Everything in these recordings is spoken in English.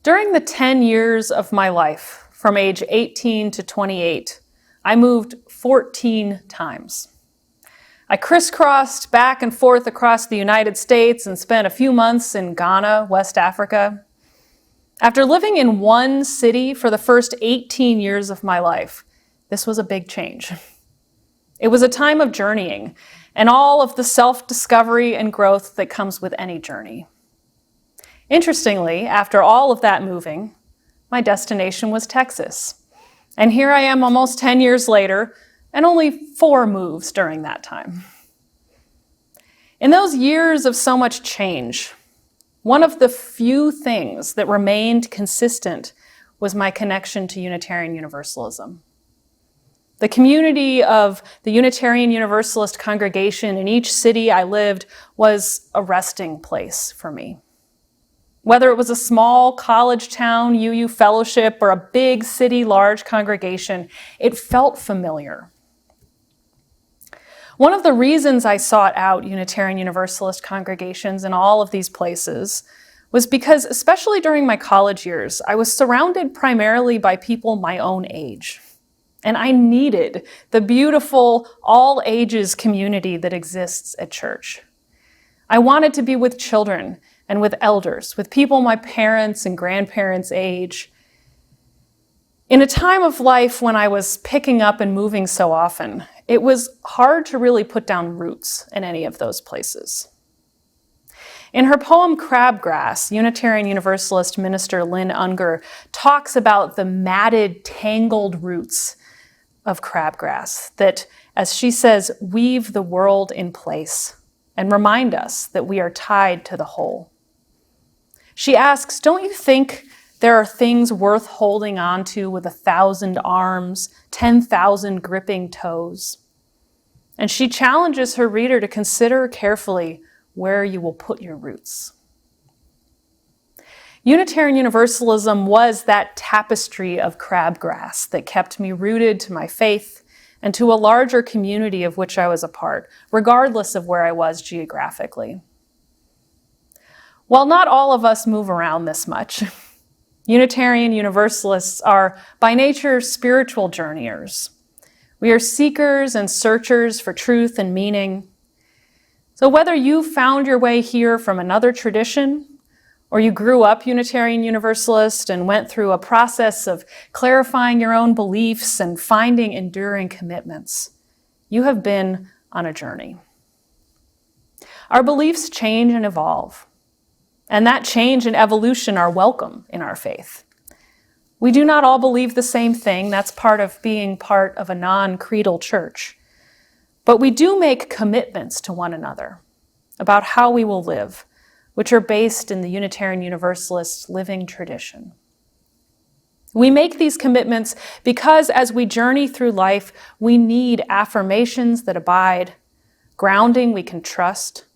During the 10 years of my life, from age 18 to 28, I moved 14 times. I crisscrossed back and forth across the United States and spent a few months in Ghana, West Africa. After living in one city for the first 18 years of my life, this was a big change. It was a time of journeying and all of the self-discovery and growth that comes with any journey. Interestingly, after all of that moving, my destination was Texas. And here I am almost 10 years later, and only 4 moves during that time. In those years of so much change, one of the few things that remained consistent was my connection to Unitarian Universalism. The community of the Unitarian Universalist congregation in each city I lived was a resting place for me. Whether it was a small college town UU fellowship or a big city large congregation, it felt familiar. One of the reasons I sought out Unitarian Universalist congregations in all of these places was because, especially during my college years, I was surrounded primarily by people my own age. And I needed the beautiful all-ages community that exists at church. I wanted to be with children and with elders, with people my parents' and grandparents' age. In a time of life when I was picking up and moving so often, it was hard to really put down roots in any of those places. In her poem Crabgrass, Unitarian Universalist minister Lynn Unger talks about the matted, tangled roots of crabgrass that, as she says, weave the world in place and remind us that we are tied to the whole. She asks, don't you think there are things worth holding on to with 1,000 arms, 10,000 gripping toes? And she challenges her reader to consider carefully where you will put your roots. Unitarian Universalism was that tapestry of crabgrass that kept me rooted to my faith and to a larger community of which I was a part, regardless of where I was geographically. While not all of us move around this much, Unitarian Universalists are by nature spiritual journeyers. We are seekers and searchers for truth and meaning. So whether you found your way here from another tradition, or you grew up Unitarian Universalist and went through a process of clarifying your own beliefs and finding enduring commitments, you have been on a journey. Our beliefs change and evolve, and that change and evolution are welcome in our faith. We do not all believe the same thing. That's part of being part of a non-creedal church. But we do make commitments to one another about how we will live, which are based in the Unitarian Universalist living tradition. We make these commitments because as we journey through life, we need affirmations that abide, grounding we can trust,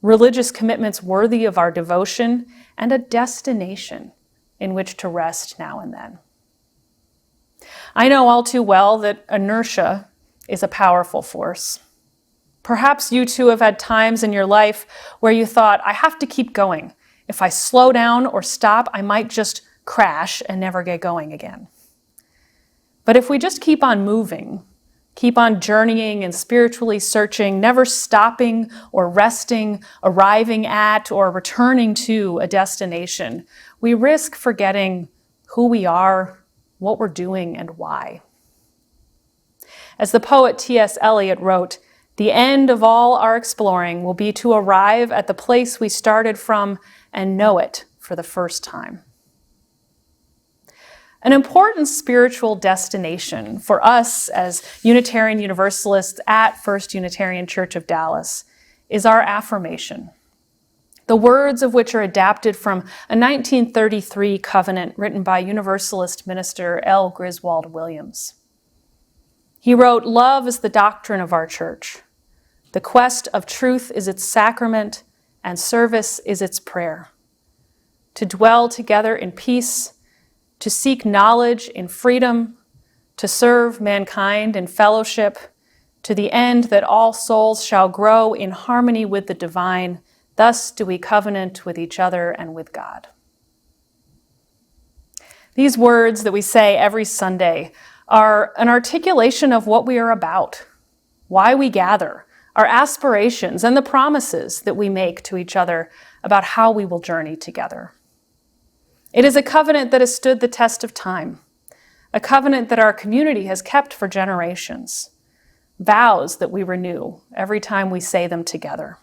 religious commitments worthy of our devotion, and a destination in which to rest now and then. I know all too well that inertia is a powerful force. Perhaps you too have had times in your life where you thought, I have to keep going. If I slow down or stop, I might just crash and never get going again. But if we just keep on moving, keep on journeying and spiritually searching, never stopping or resting, arriving at or returning to a destination, we risk forgetting who we are, what we're doing, and why. As the poet T.S. Eliot wrote, the end of all our exploring will be to arrive at the place we started from and know it for the first time. An important spiritual destination for us as Unitarian Universalists at First Unitarian Church of Dallas is our affirmation, the words of which are adapted from a 1933 covenant written by Universalist minister L. Griswold Williams. He wrote, "Love is the doctrine of our church. The quest of truth is its sacrament, and service is its prayer. To dwell together in peace, to seek knowledge in freedom, to serve mankind in fellowship, to the end that all souls shall grow in harmony with the divine, thus do we covenant with each other and with God." These words that we say every Sunday are an articulation of what we are about, why we gather, our aspirations, and the promises that we make to each other about how we will journey together. It is a covenant that has stood the test of time, a covenant that our community has kept for generations, vows that we renew every time we say them together.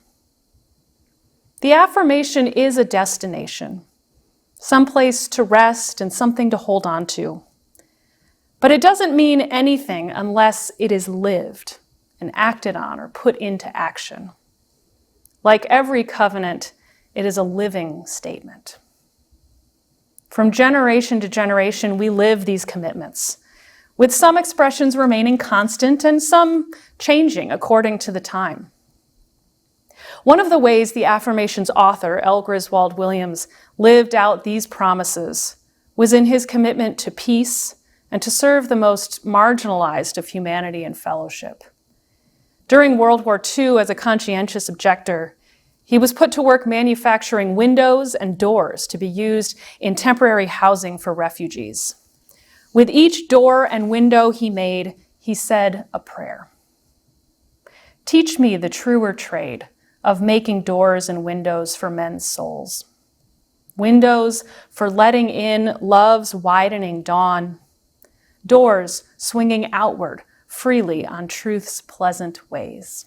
The affirmation is a destination, someplace to rest and something to hold on to. But it doesn't mean anything unless it is lived and acted on or put into action. Like every covenant, it is a living statement. From generation to generation, we live these commitments, with some expressions remaining constant and some changing according to the time. One of the ways the affirmation's author, L. Griswold Williams, lived out these promises was in his commitment to peace and to serve the most marginalized of humanity and fellowship. During World War II, as a conscientious objector, he was put to work manufacturing windows and doors to be used in temporary housing for refugees. With each door and window he made, he said a prayer. Teach me the truer trade of making doors and windows for men's souls. Windows for letting in love's widening dawn. Doors swinging outward freely on truth's pleasant ways.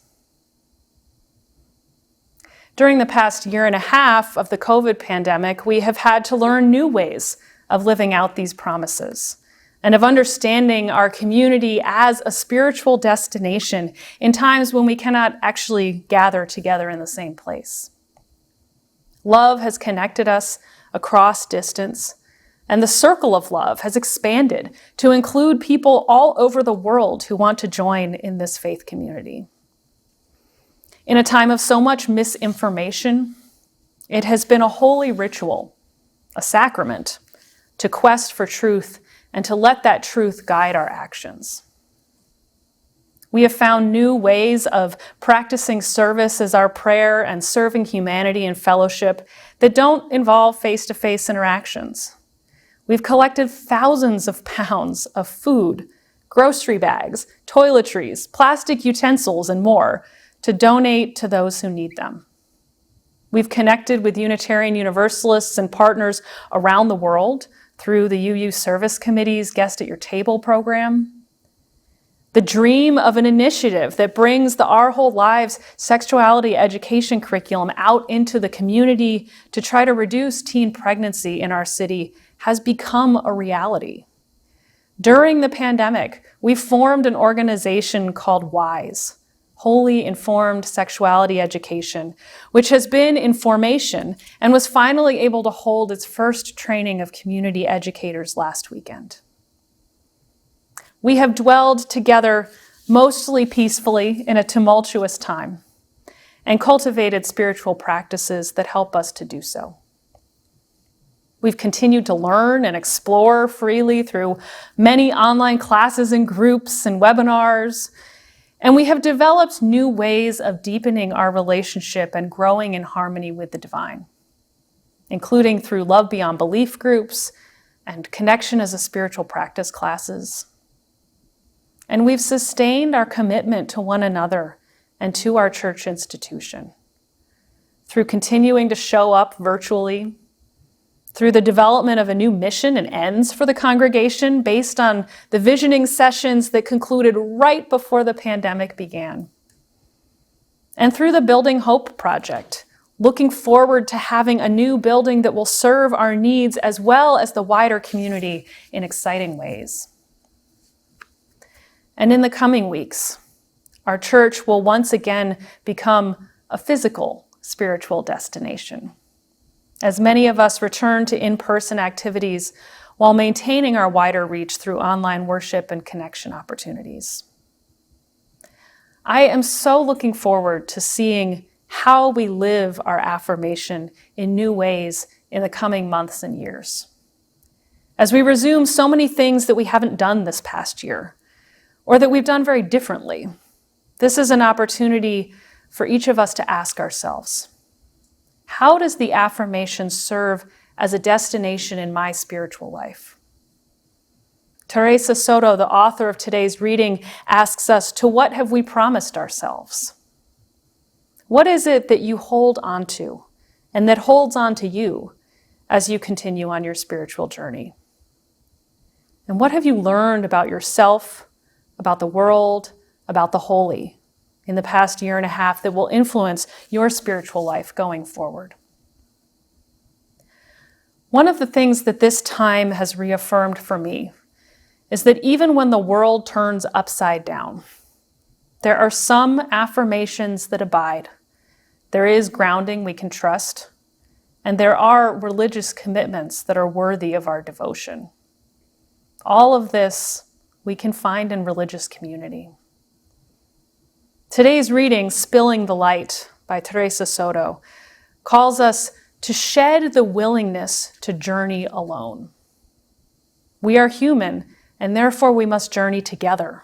During the past year and a half of the COVID pandemic, we have had to learn new ways of living out these promises and of understanding our community as a spiritual destination in times when we cannot actually gather together in the same place. Love has connected us across distance, and the circle of love has expanded to include people all over the world who want to join in this faith community. In a time of so much misinformation, it has been a holy ritual, a sacrament, to quest for truth and to let that truth guide our actions. We have found new ways of practicing service as our prayer and serving humanity and fellowship that don't involve face-to-face interactions. We've collected thousands of pounds of food, grocery bags, toiletries, plastic utensils, and more to donate to those who need them. We've connected with Unitarian Universalists and partners around the world through the UU Service Committee's Guest at Your Table program. The dream of an initiative that brings the Our Whole Lives sexuality education curriculum out into the community to try to reduce teen pregnancy in our city has become a reality. During the pandemic, we formed an organization called WISE, Wholly Informed Sexuality Education, which has been in formation and was finally able to hold its first training of community educators last weekend. We have dwelled together mostly peacefully in a tumultuous time and cultivated spiritual practices that help us to do so. We've continued to learn and explore freely through many online classes and groups and webinars, and we have developed new ways of deepening our relationship and growing in harmony with the divine, including through Love Beyond Belief groups and Connection as a Spiritual Practice classes. And we've sustained our commitment to one another and to our church institution through continuing to show up virtually, through the development of a new mission and ends for the congregation based on the visioning sessions that concluded right before the pandemic began. And through the Building Hope project, looking forward to having a new building that will serve our needs as well as the wider community in exciting ways. And in the coming weeks, our church will once again become a physical spiritual destination, as many of us return to in-person activities while maintaining our wider reach through online worship and connection opportunities. I am so looking forward to seeing how we live our affirmation in new ways in the coming months and years. As we resume so many things that we haven't done this past year, or that we've done very differently, this is an opportunity for each of us to ask ourselves, how does the affirmation serve as a destination in my spiritual life? Teresa Soto, the author of today's reading, asks us, to what have we promised ourselves? What is it that you hold on to and that holds on to you as you continue on your spiritual journey? And what have you learned about yourself, about the world, about the holy in the past year and a half that will influence your spiritual life going forward? One of the things that this time has reaffirmed for me is that even when the world turns upside down, there are some affirmations that abide. There is grounding we can trust, and there are religious commitments that are worthy of our devotion. All of this we can find in religious community. Today's reading, Spilling the Light by Teresa Soto, calls us to shed the willingness to journey alone. We are human, and therefore we must journey together.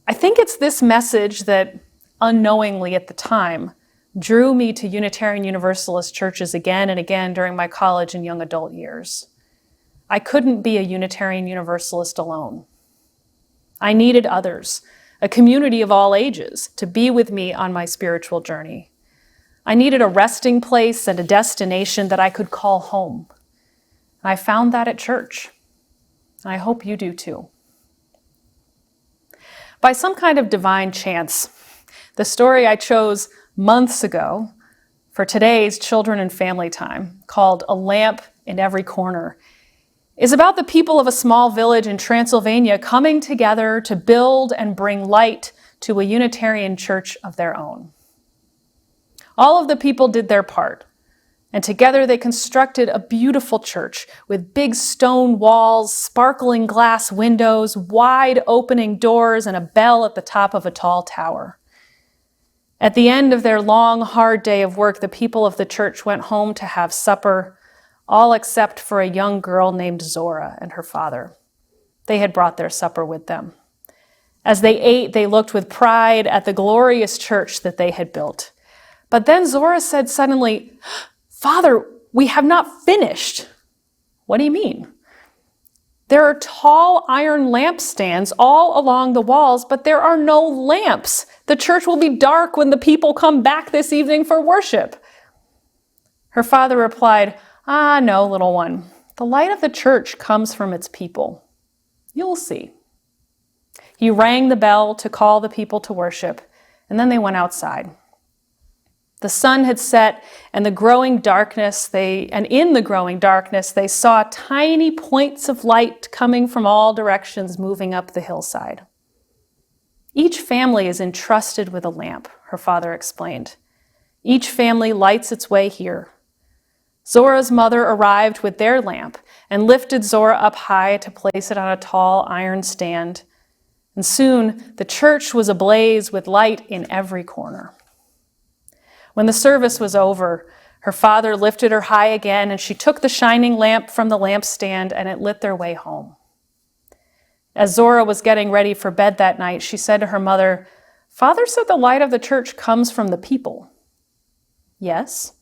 I think it's this message that, unknowingly at the time, drew me to Unitarian Universalist churches again and again during my college and young adult years. I couldn't be a Unitarian Universalist alone. I needed others, a community of all ages, to be with me on my spiritual journey. I needed a resting place and a destination that I could call home. I found that at church. I hope you do too. By some kind of divine chance, the story I chose months ago for today's children and family time, called A Lamp in Every Corner, is about the people of a small village in Transylvania coming together to build and bring light to a Unitarian church of their own. All of the people did their part, and together they constructed a beautiful church with big stone walls, sparkling glass windows, wide opening doors, and a bell at the top of a tall tower. At the end of their long, hard day of work, the people of the church went home to have supper, all except for a young girl named Zora and her father. They had brought their supper with them. As they ate, they looked with pride at the glorious church that they had built. But then Zora said suddenly, "Father, we have not finished." "What do you mean?" "There are tall iron lampstands all along the walls, but there are no lamps. The church will be dark when the people come back this evening for worship." Her father replied, "No, little one. The light of the church comes from its people. You'll see." He rang the bell to call the people to worship, and then they went outside. The sun had set, and in the growing darkness, they saw tiny points of light coming from all directions moving up the hillside. "Each family is entrusted with a lamp," her father explained. "Each family lights its way here." Zora's mother arrived with their lamp and lifted Zora up high to place it on a tall iron stand. And soon the church was ablaze with light in every corner. When the service was over, her father lifted her high again, and she took the shining lamp from the lampstand, and it lit their way home. As Zora was getting ready for bed that night, she said to her mother, "Father said the light of the church comes from the people." "Yes.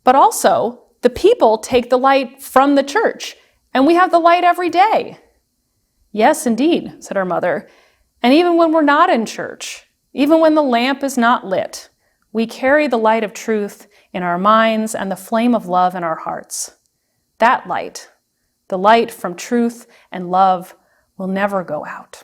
But also, the people take the light from the church, and we have the light every day." "Yes, indeed," said her mother. "And even when we're not in church, even when the lamp is not lit, we carry the light of truth in our minds and the flame of love in our hearts. That light, the light from truth and love, will never go out."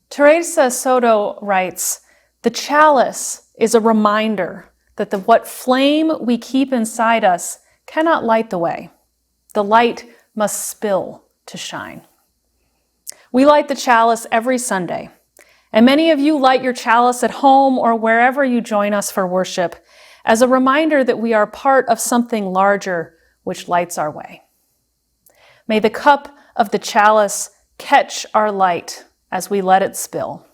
Teresa Soto writes, "The chalice is a reminder that what flame we keep inside us cannot light the way. The light must spill to shine." We light the chalice every Sunday, and many of you light your chalice at home or wherever you join us for worship as a reminder that we are part of something larger which lights our way. May the cup of the chalice catch our light as we let it spill.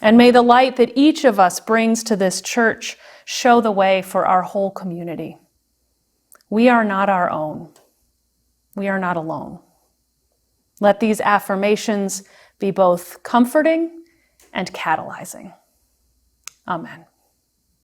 And may the light that each of us brings to this church show the way for our whole community. We are not our own. We are not alone. Let these affirmations be both comforting and catalyzing. Amen.